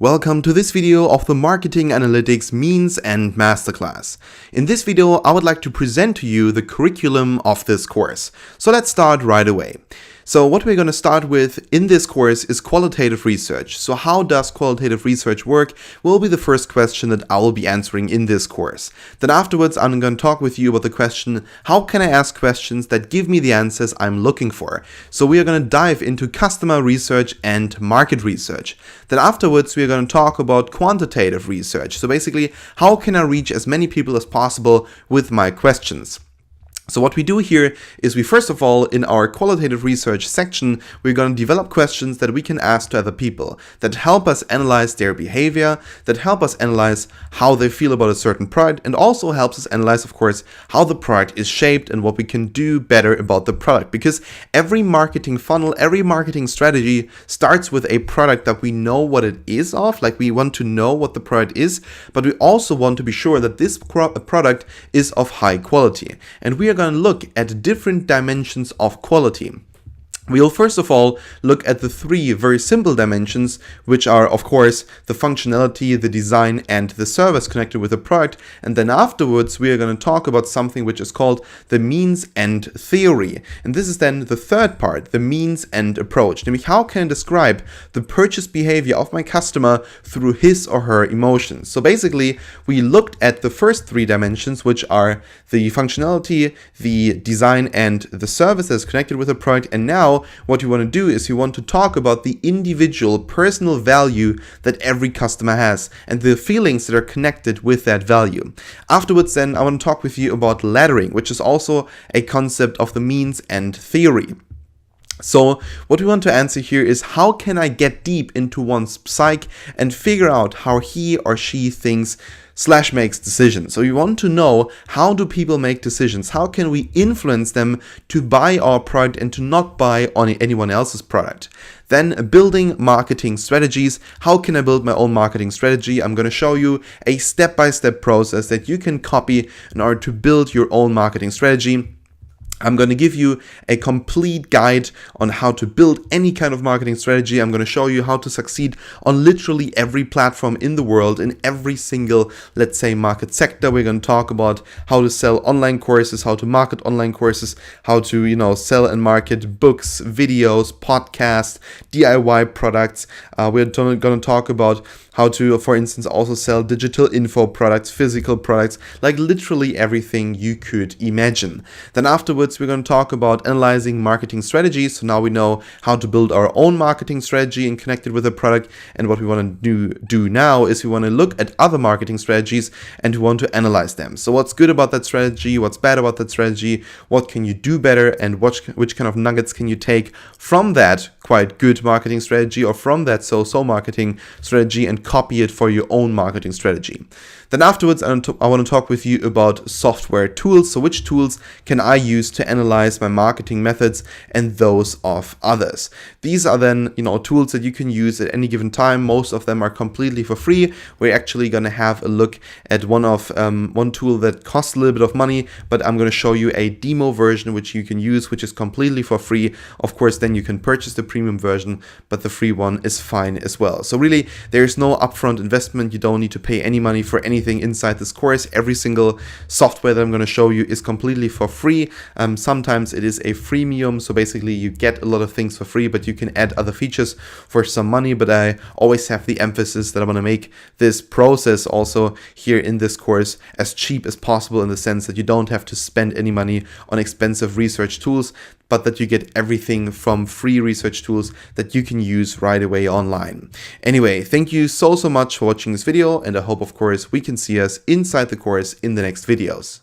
Welcome to this video of the Marketing Analytics Means and Masterclass. In this video, I would like to present to you the curriculum of this course. So let's start right away. So what we're going to start with in this course is qualitative research. So how does qualitative research work will be the first question that I will be answering in this course. Then afterwards, I'm going to talk with you about the question, how can I ask questions that give me the answers I'm looking for? So we are going to dive into customer research and market research. Then afterwards, we are going to talk about quantitative research. So basically, how can I reach as many people as possible with my questions? So what we do here is we first of all, in our qualitative research section, we're going to develop questions that we can ask to other people that help us analyze their behavior, that help us analyze how they feel about a certain product, and also helps us analyze, of course, how the product is shaped and what we can do better about the product. Because every marketing funnel, every marketing strategy starts with a product that we know what it is of, like we want to know what the product is, but we also want to be sure that this product is of high quality. And we are going to look at different dimensions of quality. We'll first of all look at the three very simple dimensions, which are, of course, the functionality, the design, and the service connected with the product. And then afterwards, we are going to talk about something which is called the means and theory. And this is then the third part, the means and approach. Namely, how can I describe the purchase behavior of my customer through his or her emotions? So basically, we looked at the first three dimensions, which are the functionality, the design, and the services connected with the product. And now, what you want to do is you want to talk about the individual personal value that every customer has and the feelings that are connected with that value. Afterwards, then, I want to talk with you about laddering, which is also a concept of the means and theory. So what we want to answer here is, how can I get deep into one's psyche and figure out how he or she thinks / makes decisions. So you want to know, how do people make decisions? How can we influence them to buy our product and to not buy on anyone else's product? Then building marketing strategies. How can I build my own marketing strategy? I'm going to show you a step-by-step process that you can copy in order to build your own marketing strategy. I'm going to give you a complete guide on how to build any kind of marketing strategy. I'm going to show you how to succeed on literally every platform in the world, in every single, let's say, market sector. We're going to talk about how to sell online courses, how to market online courses, how to, sell and market books, videos, podcasts, DIY products. We're going to talk about how to, for instance, also sell digital info products, physical products, like literally everything you could imagine. Then afterwards, we're going to talk about analyzing marketing strategies. So now we know how to build our own marketing strategy and connect it with a product. And what we want to do now is we want to look at other marketing strategies and we want to analyze them. So what's good about that strategy? What's bad about that strategy? What can you do better? And which kind of nuggets can you take from that quite good marketing strategy or from that so-so marketing strategy and copy it for your own marketing strategy? Then afterwards, I want to talk with you about software tools. So which tools can I use to analyze my marketing methods and those of others? These are then, tools that you can use at any given time. Most of them are completely for free. We're actually going to have a look at one tool that costs a little bit of money, but I'm going to show you a demo version which you can use, which is completely for free. Of course, then you can purchase the premium version, but the free one is fine as well. So really, there's no upfront investment. You don't need to pay any money for anything inside this course. Every single software that I'm going to show you is completely for free. Sometimes it is a freemium, so basically you get a lot of things for free, but you can add other features for some money. But I always have the emphasis that I want to make this process also here in this course as cheap as possible, in the sense that you don't have to spend any money on expensive research tools, but that you get everything from free research tools that you can use right away online. Anyway, thank you so much for watching this video, and I hope, of course, we can see us inside the course in the next videos.